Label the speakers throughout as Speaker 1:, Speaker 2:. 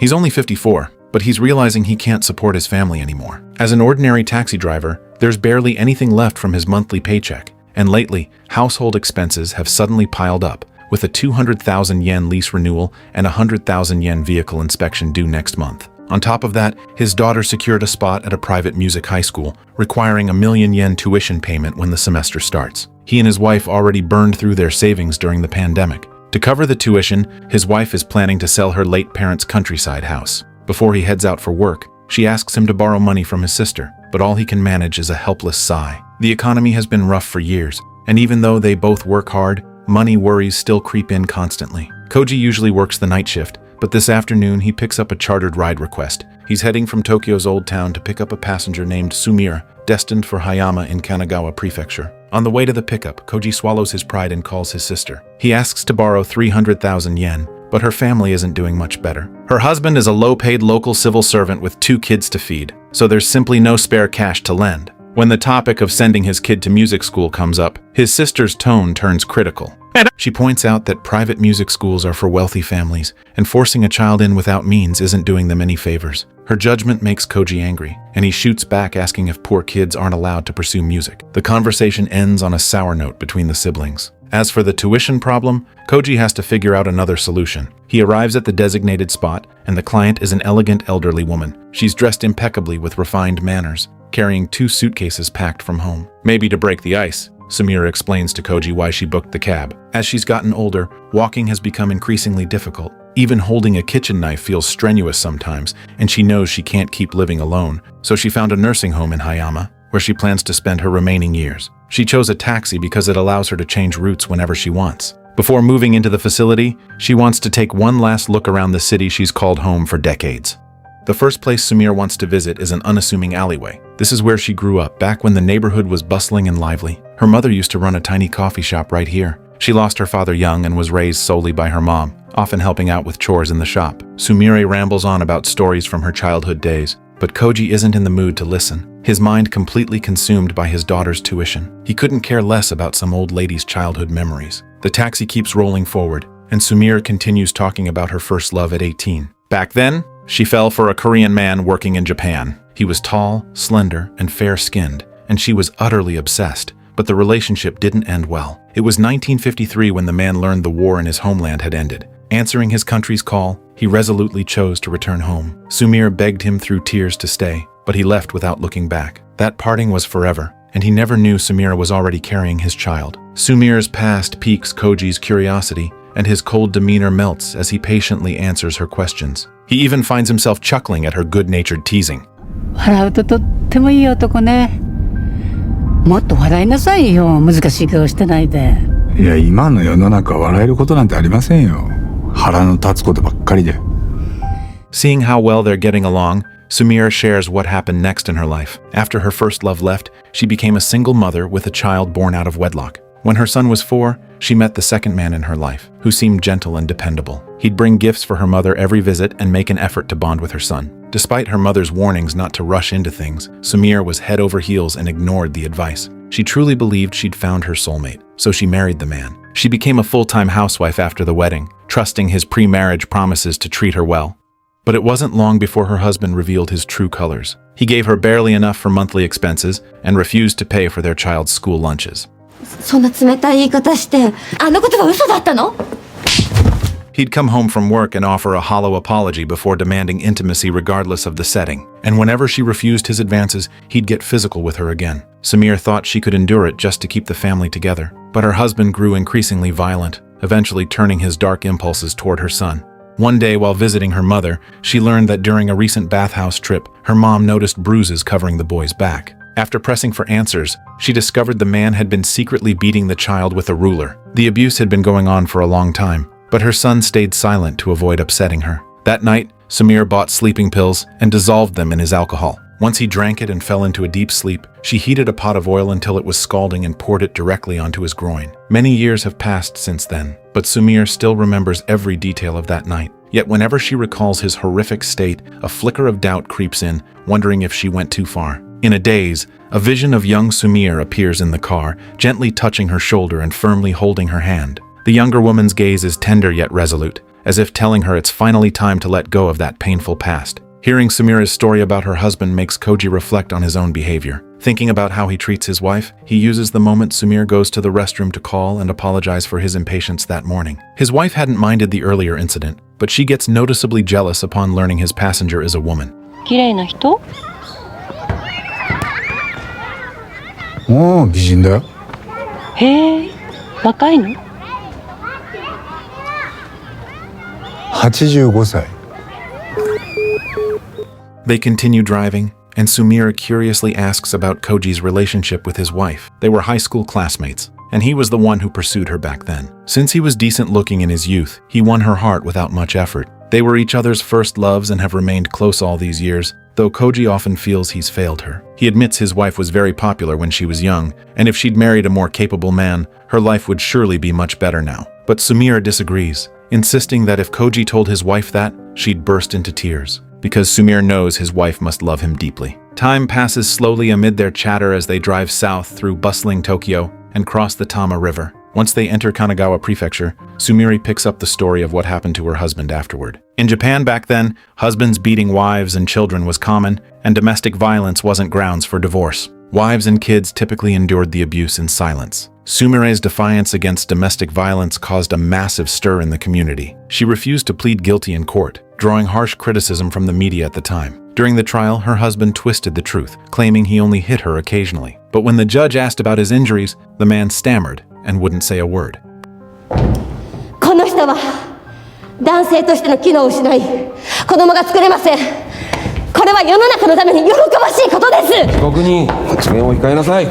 Speaker 1: He's only 54, but he's realizing he can't support his family anymore. As an ordinary taxi driver, there's barely anything left from his monthly paycheck, and lately, household expenses have suddenly piled up, with a 200,000 yen lease renewal and a 100,000 yen vehicle inspection due next month. On top of that, his daughter secured a spot at a private music high school, requiring a 1,000,000 yen tuition payment when the semester starts. He and his wife already burned through their savings during the pandemic. To cover the tuition, his wife is planning to sell her late parents' countryside house. Before he heads out for work, she asks him to borrow money from his sister, but all he can manage is a helpless sigh. The economy has been rough for years, and even though they both work hard, money worries still creep in constantly. Koji usually works the night shift, but this afternoon he picks up a chartered ride request. He's heading from Tokyo's Old Town to pick up a passenger named Sumire, destined for Hayama in Kanagawa Prefecture. On the way to the pickup, Koji swallows his pride and calls his sister. He asks to borrow 300,000 yen, but her family isn't doing much better. Her husband is a low-paid local civil servant with 2 kids to feed, so there's simply no spare cash to lend. When the topic of sending his kid to music school comes up, his sister's tone turns critical. She points out that private music schools are for wealthy families, and forcing a child in without means isn't doing them any favors. Her judgment makes Koji angry, and he shoots back asking if poor kids aren't allowed to pursue music. The conversation ends on a sour note between the siblings. As for the tuition problem, Koji has to figure out another solution. He arrives at the designated spot, and the client is an elegant elderly woman. She's dressed impeccably with refined manners, carrying 2 suitcases packed from home. Maybe to break the ice, Sumire explains to Koji why she booked the cab. As she's gotten older, walking has become increasingly difficult. Even holding a kitchen knife feels strenuous sometimes, and she knows she can't keep living alone, so she found a nursing home in Hayama, where she plans to spend her remaining years. She chose a taxi because it allows her to change routes whenever she wants. Before moving into the facility, she wants to take one last look around the city she's called home for decades. The first place Sumire wants to visit is an unassuming alleyway. This is where she grew up, back when the neighborhood was bustling and lively. Her mother used to run a tiny coffee shop right here. She lost her father young and was raised solely by her mom, often helping out with chores in the shop. Sumire rambles on about stories from her childhood days, but Koji isn't in the mood to listen. His mind completely consumed by his daughter's tuition. He couldn't care less about some old lady's childhood memories. The taxi keeps rolling forward, and Sumire continues talking about her first love at 18. Back then, she fell for a Korean man working in Japan. He was tall, slender, and fair-skinned, and she was utterly obsessed, but the relationship didn't end well. It was 1953 when the man learned the war in his homeland had ended. Answering his country's call, he resolutely chose to return home. Sumire begged him through tears to stay, but he left without looking back. That parting was forever, and he never knew Sumire was already carrying his child. Sumire's past piques Koji's curiosity, and his cold demeanor melts as he patiently answers her questions. He even finds himself chuckling at her good-natured teasing.
Speaker 2: 笑うととってもいい男ね。もっと笑いなさいよ。難しい顔してないで。
Speaker 3: いや、今の世の中笑えることなんてありませんよ。腹の立つことばっかりで。
Speaker 1: Seeing how well they're getting along, Sumire shares what happened next in her life. After her first love left, she became a single mother with a child born out of wedlock. When her son was 4, she met the second man in her life, who seemed gentle and dependable. He'd bring gifts for her mother every visit and make an effort to bond with her son. Despite her mother's warnings not to rush into things, Sumire was head over heels and ignored the advice. She truly believed she'd found her soulmate, so she married the man. She became a full-time housewife after the wedding, trusting his pre-marriage promises to treat her well. But it wasn't long before her husband revealed his true colors. He gave her barely enough for monthly expenses and refused to pay for their child's school lunches.
Speaker 4: そんな冷たい言い方して、あのことは嘘だったの?
Speaker 1: He'd come home from work and offer a hollow apology before demanding intimacy regardless of the setting. And whenever she refused his advances, he'd get physical with her again. Sumire thought she could endure it just to keep the family together. But her husband grew increasingly violent, eventually turning his dark impulses toward her son. One day while visiting her mother, she learned that during a recent bathhouse trip, her mom noticed bruises covering the boy's back. After pressing for answers, she discovered the man had been secretly beating the child with a ruler. The abuse had been going on for a long time, but her son stayed silent to avoid upsetting her. That night, Sumire bought sleeping pills and dissolved them in his alcohol. Once he drank it and fell into a deep sleep, she heated a pot of oil until it was scalding and poured it directly onto his groin. Many years have passed since then, but Sumire still remembers every detail of that night. Yet whenever she recalls his horrific state, a flicker of doubt creeps in, wondering if she went too far. In a daze, a vision of young Sumire appears in the car, gently touching her shoulder and firmly holding her hand. The younger woman's gaze is tender yet resolute, as if telling her it's finally time to let go of that painful past. Hearing Sumira's story about her husband makes Koji reflect on his own behavior. Thinking about how he treats his wife, he uses the moment Sumire goes to the restroom to call and apologize for his impatience that morning. His wife hadn't minded the earlier incident, but she gets noticeably jealous upon learning his passenger is a woman.
Speaker 2: 綺麗な人?
Speaker 3: おー、美人だよ。
Speaker 2: へえ、若いの?
Speaker 3: 85歳。
Speaker 1: They continue driving, and Sumire curiously asks about Koji's relationship with his wife. They were high school classmates, and he was the one who pursued her back then. Since he was decent looking in his youth, he won her heart without much effort. They were each other's first loves and have remained close all these years, though Koji often feels he's failed her. He admits his wife was very popular when she was young, and if she'd married a more capable man, her life would surely be much better now. But Sumire disagrees, insisting that if Koji told his wife that, she'd burst into tears, because Sumire knows his wife must love him deeply. Time passes slowly amid their chatter as they drive south through bustling Tokyo and cross the Tama River. Once they enter Kanagawa Prefecture, Sumire picks up the story of what happened to her husband afterward. In Japan back then, husbands beating wives and children was common, and domestic violence wasn't grounds for divorce. Wives and kids typically endured the abuse in silence. Sumire's defiance against domestic violence caused a massive stir in the community. She refused to plead guilty in court, drawing harsh criticism from the media at the time. During the trial, her husband twisted the truth, claiming he only hit her occasionally. But when the judge asked about his injuries, the man stammered and wouldn't say a word.
Speaker 4: この人は男性としての機能を失い、子供が作れません。これは世の中のために喜ばしいことです。
Speaker 5: 被告人、発言を控えなさい。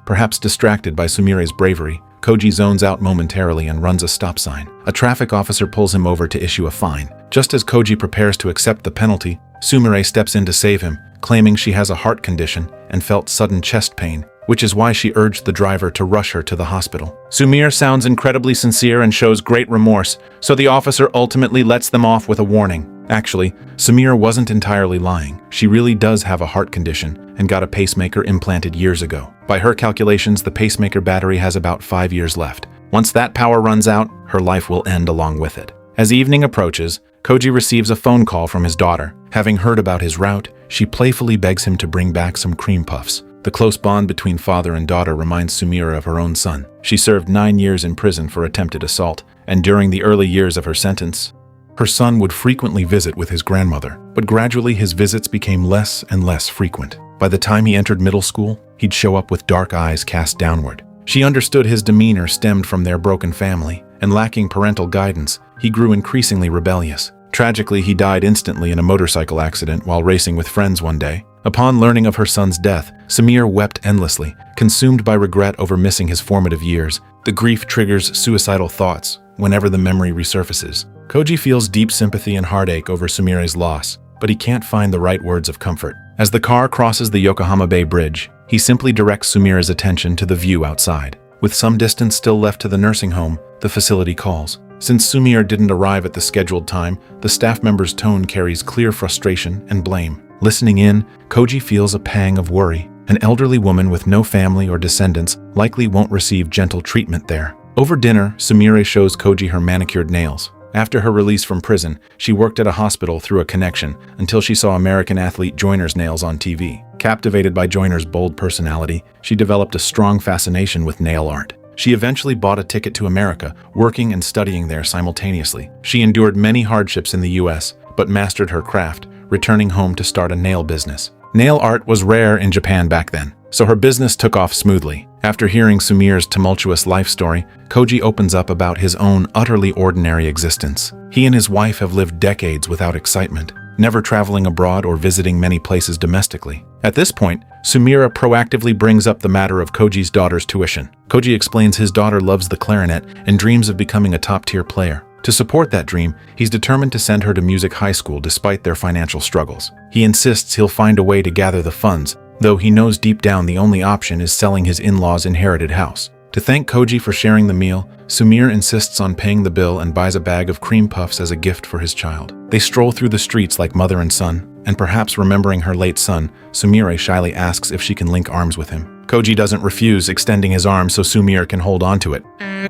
Speaker 1: Perhaps distracted by Sumire's bravery, Koji zones out momentarily and runs a stop sign. A traffic officer pulls him over to issue a fine. Just as Koji prepares to accept the penalty, Sumire steps in to save him, claiming she has a heart condition and felt sudden chest pain, which is why she urged the driver to rush her to the hospital. Sumire sounds incredibly sincere and shows great remorse, so the officer ultimately lets them off with a warning. Actually, Sumire wasn't entirely lying. She really does have a heart condition and got a pacemaker implanted years ago. By her calculations, the pacemaker battery has about 5 years left. Once that power runs out, her life will end along with it. As evening approaches, Koji receives a phone call from his daughter. Having heard about his route, she playfully begs him to bring back some cream puffs. The close bond between father and daughter reminds Sumire of her own son. She served 9 years in prison for attempted assault, and during the early years of her sentence, her son would frequently visit with his grandmother, but gradually his visits became less and less frequent. By the time he entered middle school, he'd show up with dark eyes cast downward. She understood his demeanor stemmed from their broken family, and lacking parental guidance, he grew increasingly rebellious. Tragically, he died instantly in a motorcycle accident while racing with friends one day. Upon learning of her son's death, Sumire wept endlessly, consumed by regret over missing his formative years. The grief triggers suicidal thoughts whenever the memory resurfaces. Koji feels deep sympathy and heartache over Sumire's loss, but he can't find the right words of comfort. As the car crosses the Yokohama Bay Bridge, he simply directs Sumire's attention to the view outside. With some distance still left to the nursing home, the facility calls. Since Sumire didn't arrive at the scheduled time, the staff member's tone carries clear frustration and blame. Listening in, Koji feels a pang of worry. An elderly woman with no family or descendants likely won't receive gentle treatment there. Over dinner, Sumire shows Koji her manicured nails. After her release from prison, she worked at a hospital through a connection until she saw American athlete Joyner's nails on TV. Captivated by Joyner's bold personality, she developed a strong fascination with nail art. She eventually bought a ticket to America, working and studying there simultaneously. She endured many hardships in the US, but mastered her craft, returning home to start a nail business. Nail art was rare in Japan back then, so her business took off smoothly. After hearing Sumire's tumultuous life story, Koji opens up about his own utterly ordinary existence. He and his wife have lived decades without excitement, never traveling abroad or visiting many places domestically. At this point, Sumire proactively brings up the matter of Koji's daughter's tuition. Koji explains his daughter loves the clarinet and dreams of becoming a top-tier player. To support that dream, he's determined to send her to music high school despite their financial struggles. He insists he'll find a way to gather the funds, though he knows deep down the only option is selling his in-laws' inherited house. To thank Koji for sharing the meal, Sumire insists on paying the bill and buys a bag of cream puffs as a gift for his child. They stroll through the streets like mother and son, and perhaps remembering her late son, Sumire shyly asks if she can link arms with him. Koji doesn't refuse, extending his arm so Sumire can hold on to it.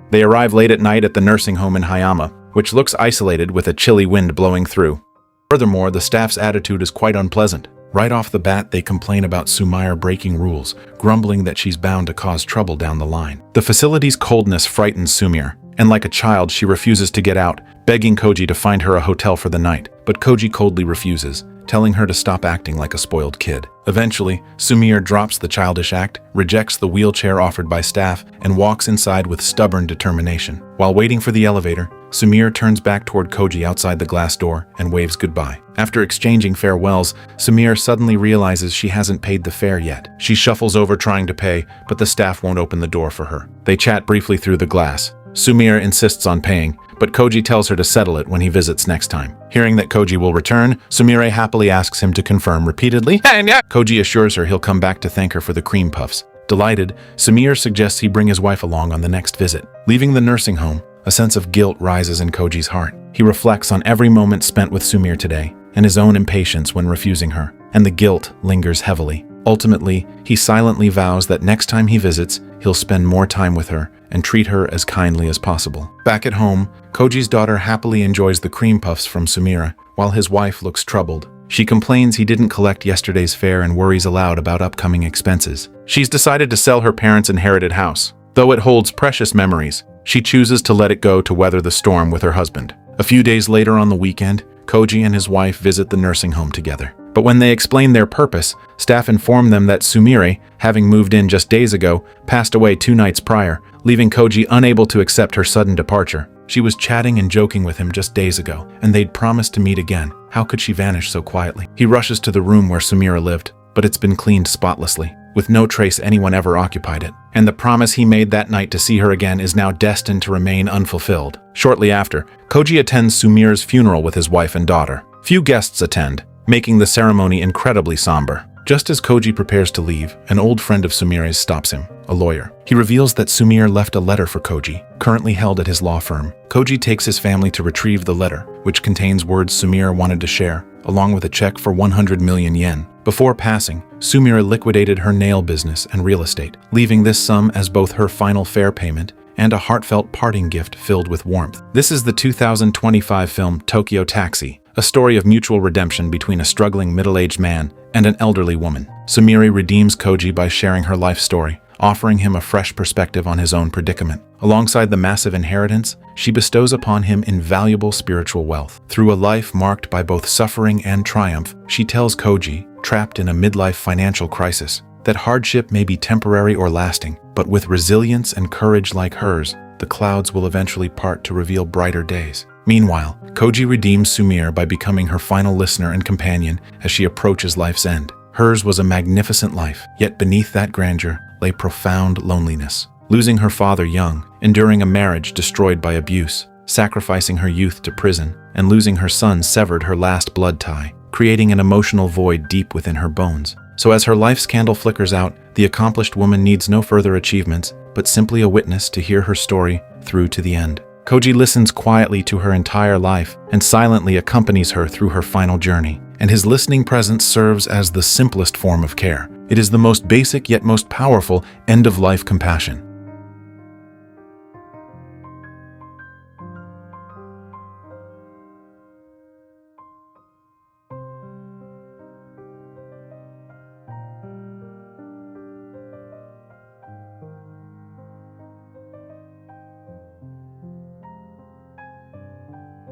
Speaker 1: They arrive late at night at the nursing home in Hayama. which looks isolated with a chilly wind blowing through. Furthermore, the staff's attitude is quite unpleasant. Right off the bat, they complain about Sumire breaking rules, grumbling that she's bound to cause trouble down the line. The facility's coldness frightens Sumire, and like a child, she refuses to get out, begging Koji to find her a hotel for the night. But Koji coldly refuses, telling her to stop acting like a spoiled kid. Eventually, Sumire drops the childish act, rejects the wheelchair offered by staff, and walks inside with stubborn determination. While waiting for the elevator, Sumire turns back toward Koji outside the glass door and waves goodbye. After exchanging farewells, Sumire suddenly realizes she hasn't paid the fare yet. She shuffles over trying to pay, but the staff won't open the door for her. They chat briefly through the glass. Sumire insists on paying, but Koji tells her to settle it when he visits next time. Hearing that Koji will return, Sumire happily asks him to confirm repeatedly. Koji assures her he'll come back to thank her for the cream puffs. Delighted, Sumire suggests he bring his wife along on the next visit. Leaving the nursing home, a sense of guilt rises in Koji's heart. He reflects on every moment spent with Sumire today, and his own impatience when refusing her, and the guilt lingers heavily. Ultimately, he silently vows that next time he visits, he'll spend more time with her and treat her as kindly as possible. Back at home, Koji's daughter happily enjoys the cream puffs from Sumire, while his wife looks troubled. She complains he didn't collect yesterday's fare and worries aloud about upcoming expenses. She's decided to sell her parents' inherited house. Though it holds precious memories, she chooses to let it go to weather the storm with her husband. A few days later on the weekend, Koji and his wife visit the nursing home together. But when they explain their purpose, staff inform them that Sumire, having moved in just days ago, passed away 2 nights prior, leaving Koji unable to accept her sudden departure. She was chatting and joking with him just days ago, and they'd promised to meet again. How could she vanish so quietly? He rushes to the room where Sumire lived, but it's been cleaned spotlessly, with no trace anyone ever occupied it. And the promise he made that night to see her again is now destined to remain unfulfilled. Shortly after, Koji attends Sumire's funeral with his wife and daughter. Few guests attend, making the ceremony incredibly somber. Just as Koji prepares to leave, an old friend of Sumire's stops him, a lawyer. He reveals that Sumire left a letter for Koji, currently held at his law firm. Koji takes his family to retrieve the letter, which contains words Sumire wanted to share, along with a check for 100 million yen. Before passing, Sumire liquidated her nail business and real estate, leaving this sum as both her final fare payment and a heartfelt parting gift filled with warmth. This is the 2025 film Tokyo Taxi, a story of mutual redemption between a struggling middle-aged man and an elderly woman. Sumire redeems Koji by sharing her life story, offering him a fresh perspective on his own predicament. Alongside the massive inheritance, she bestows upon him invaluable spiritual wealth. Through a life marked by both suffering and triumph, she tells Koji, trapped in a midlife financial crisis, that hardship may be temporary or lasting, but with resilience and courage like hers, the clouds will eventually part to reveal brighter days. Meanwhile, Koji redeems Sumire by becoming her final listener and companion as she approaches life's end. Hers was a magnificent life, yet beneath that grandeur lay profound loneliness. Losing her father young, enduring a marriage destroyed by abuse, sacrificing her youth to prison, and losing her son severed her last blood tie, creating an emotional void deep within her bones. So as her life's candle flickers out, the accomplished woman needs no further achievements, but simply a witness to hear her story through to the end. Koji listens quietly to her entire life and silently accompanies her through her final journey. And his listening presence serves as the simplest form of care. It is the most basic yet most powerful end-of-life compassion.